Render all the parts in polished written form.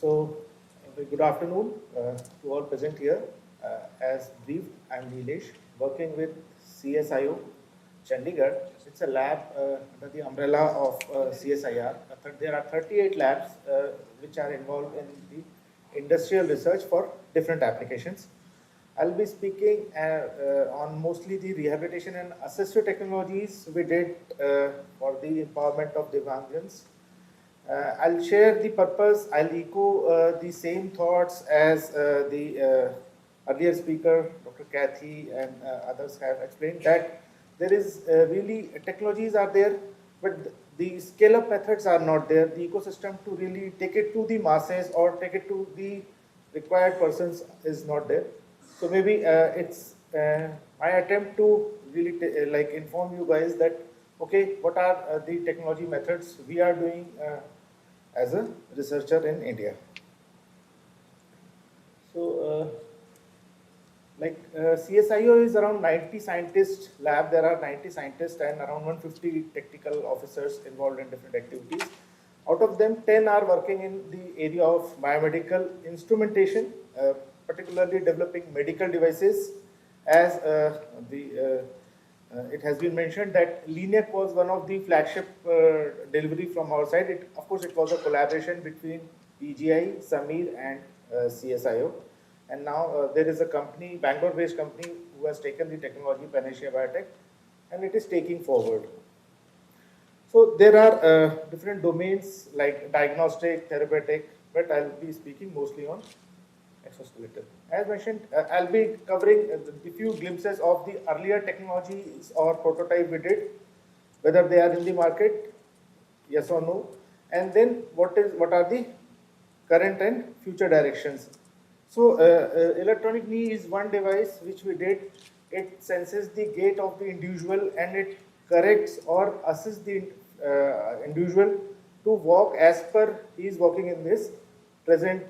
So, good afternoon to all present here. As briefed, I'm Neelesh, working with CSIO Chandigarh. It's a lab under the umbrella of CSIR. There are 38 labs which are involved in the industrial research for different applications. I'll be speaking on mostly the rehabilitation and assistive technologies we did for the empowerment of Divyangjans. I'll share the purpose. I'll echo the same thoughts as the earlier speaker, Dr. Kathy, and others have explained that there is really technologies are there, but the scale-up methods are not there. The ecosystem to really take it to the masses or take it to the required persons is not there. So maybe it's my attempt to really like inform you guys that okay, what are the technology methods we are doing as a researcher in India. So, CSIO is around 90 scientists lab. There are 90 scientists and around 150 technical officers involved in different activities. Out of them, 10 are working in the area of biomedical instrumentation, particularly developing medical devices. As it has been mentioned that LINAC was one of the flagship delivery from our side. Of course, it was a collaboration between PGI, Samir, and CSIO. And now there is a company, Bangalore-based company, who has taken the technology, Panacea Biotech, and it is taking forward. So there are different domains like diagnostic, therapeutic, but I'll be speaking mostly on exoskeleton. As mentioned, I'll be covering a few glimpses of the earlier technologies or prototype we did, whether they are in the market, yes or no, and then what are the current and future directions. So electronic knee is one device which we did. It senses the gait of the individual and it corrects or assists the individual to walk as per he is walking in this present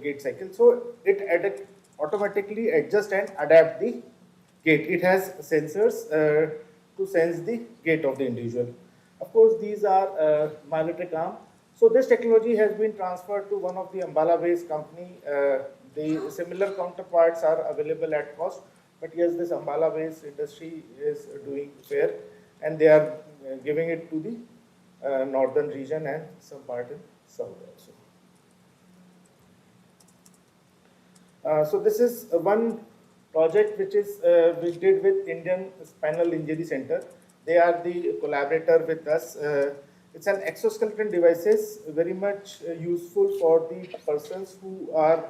gait cycle. So it automatically adjust and adapt the gait. It has sensors to sense the gait of the individual. Of course, these are myoelectric arm. So this technology has been transferred to one of the Ambala-based company. The similar counterparts are available at cost, but yes, this Ambala-based industry is doing fair, and they are giving it to the northern region and some part in south also. So this is one project which is we did with Indian Spinal Injury Center. They are the collaborator with us. It's an exoskeleton devices, very much useful for the persons who are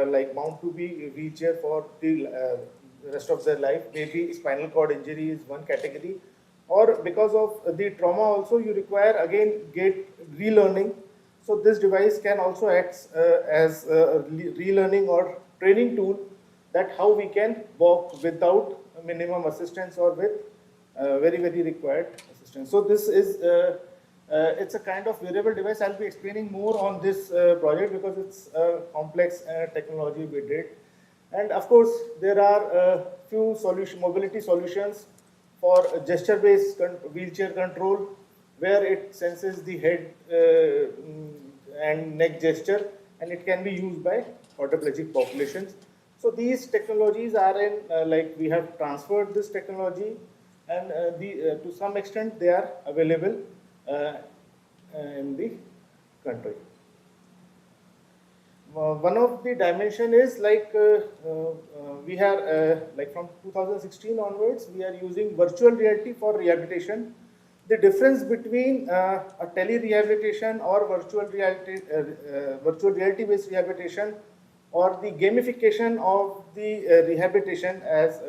like bound to be wheelchair for the rest of their life. Maybe spinal cord injury is one category, or because of the trauma also you require again gait relearning. So this device can also act as a relearning or training tool that how we can walk without minimum assistance or with very required assistance. So this is it's a kind of wearable device. I'll be explaining more on this project because it's a complex technology we did. And of course, there are few mobility solutions for gesture-based wheelchair control, where it senses the head and neck gesture, and it can be used by quadriplegic populations. So these technologies are in, like we have transferred this technology, and to some extent they are available in the country. One of the dimension is like we are like from 2016 onwards we are using virtual reality for rehabilitation. The difference between a tele-rehabilitation or virtual reality based rehabilitation or the gamification of the rehabilitation, as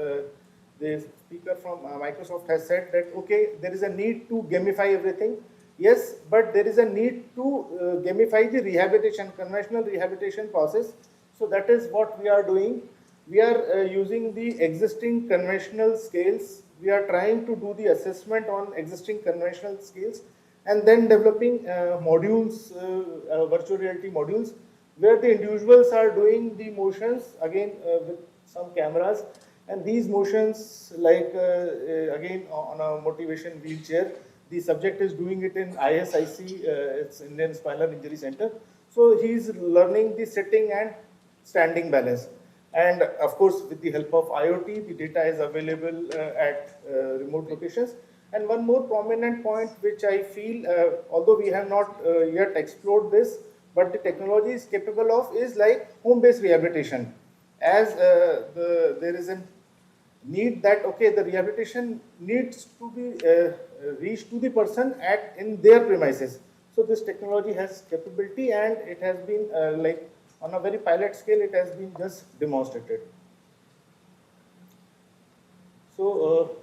the speaker from Microsoft has said that okay, there is a need to gamify everything. Yes, but there is a need to gamify the rehabilitation, conventional rehabilitation process. So that is what we are doing. We are using the existing conventional scales. We are trying to do the assessment on existing conventional scales and then developing modules, virtual reality modules, where the individuals are doing the motions again with some cameras, and these motions like again on a motivation wheelchair. The subject is doing it in ISIC, it's Indian Spinal Injury Center. So he is learning the sitting and standing balance. And of course, with the help of IoT, the data is available at remote locations. And one more prominent point which I feel, although we have not yet explored this, but the technology is capable of is like home-based rehabilitation. As there is a need that, okay, the rehabilitation needs to be reached to the person at in their premises. So this technology has capability, and it has been like on a very pilot scale, it has been just demonstrated. So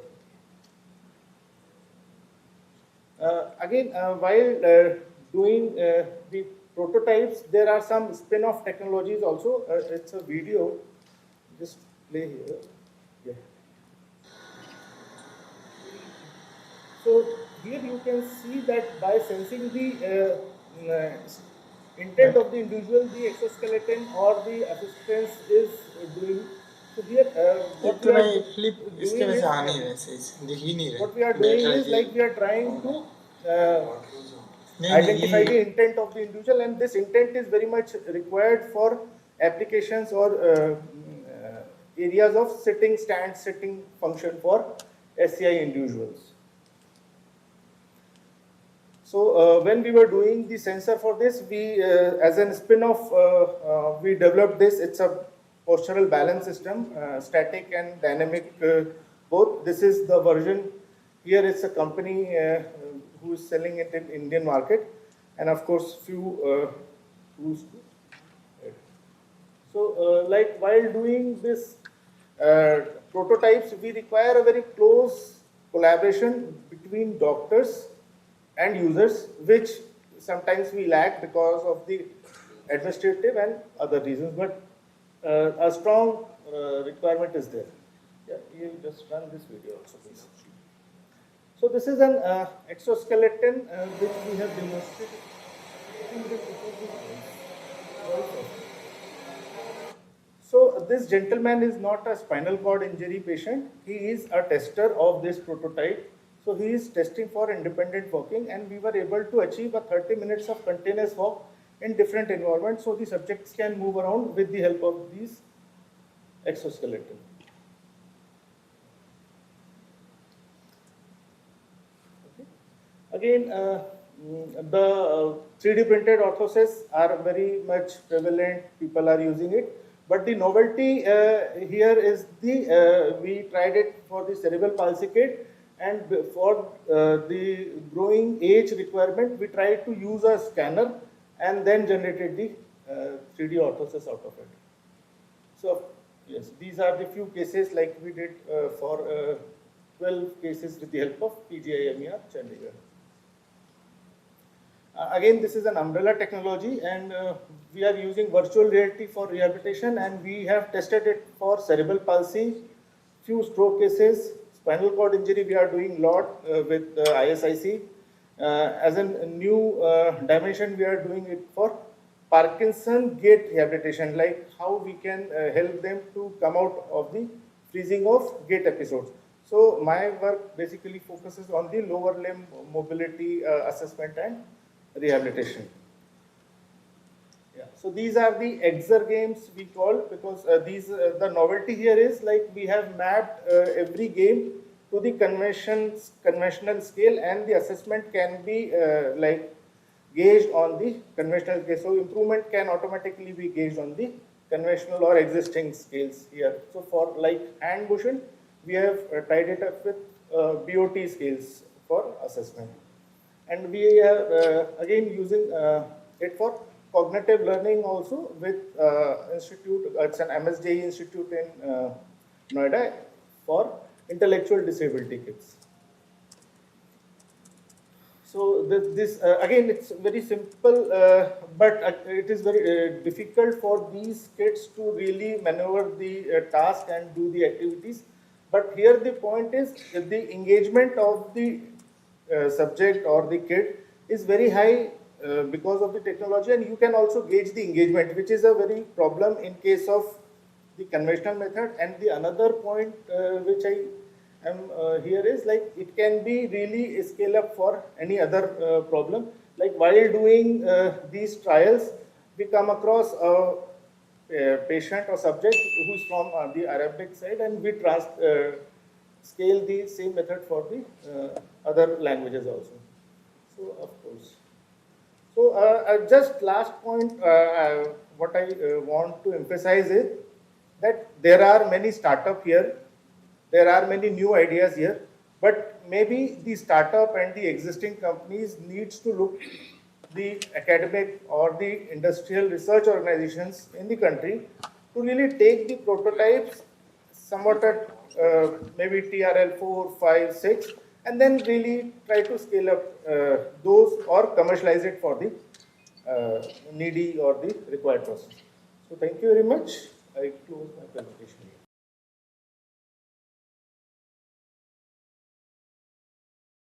again, while doing the prototypes, there are some spin-off technologies also. It's a video, just play here. Yeah. So here you can see that by sensing the intent of the individual, the exoskeleton or the assistance is doing. So here एक what तो we are नहीं flip इसके doing वजह से is, आ नहीं रहे सही दिख ही नहीं रहे what we are doing is like we are trying to नहीं नहीं ये identify the intent of the individual, and this intent is very much required for applications or areas of sitting, stand, sitting function for SCI individuals. So when we were doing the sensor for this, we, as a spin-off, we developed this. It's a postural balance system, static and dynamic both. This is the version. Here it's a company who is selling it in Indian market, and of course few tools too. So like while doing this prototypes, we require a very close collaboration between doctors and users, which sometimes we lack because of the administrative and other reasons, but a strong requirement is there. Yeah, you just run this video also, please. So this is an exoskeleton which we have demonstrated. So this gentleman is not a spinal cord injury patient. He is a tester of this prototype. So he is testing for independent walking, and we were able to achieve a 30 minutes of continuous walk in different environments. So the subjects can move around with the help of these exoskeleton. Okay. Again, the 3D printed orthoses are very much prevalent. People are using it. But the novelty here is we tried it for the cerebral palsy kit, and for the growing age requirement, we tried to use a scanner and then generated the 3D orthoses out of it. So yes, these are the few cases like we did for 12 cases with the help of PGIMER Chandigarh. Again, this is an umbrella technology, and we are using virtual reality for rehabilitation, and we have tested it for cerebral palsy, few stroke cases, spinal cord injury. We are doing lot with ISIC. As a new dimension, we are doing it for Parkinson gait rehabilitation, like how we can help them to come out of the freezing of gait episodes. So my work basically focuses on the lower limb mobility assessment and rehabilitation. Yeah. So these are the exergames we call, because the novelty here is like we have mapped every game to the conventional scale, and the assessment can be like gauged on the conventional scale. So improvement can automatically be gauged on the conventional or existing scales here. So for like hand motion, we have tied it up with BOT scales for assessment. And we are again using it for cognitive learning also with institute. It's an MSJE institute in Noida for intellectual disability kids. So this again, it's very simple, but it is very difficult for these kids to really maneuver the task and do the activities. But here the point is the engagement of the subject or the kid is very high because of the technology, and you can also gauge the engagement, which is a very problem in case of the conventional method. And the another point which I am here is like it can be really scale up for any other problem. Like while doing these trials, we come across a patient or subject who is from the Arabic side, and we scale the same method for the other languages also. So, of course. So, just last point, what I want to emphasize is that there are many startup here, there are many new ideas here, but maybe the startup and the existing companies needs to look the academic or the industrial research organizations in the country to really take the prototypes somewhat at maybe TRL 4, 5, 6, and then really try to scale up those or commercialize it for the needy or the required person. So thank you very much. I close my presentation.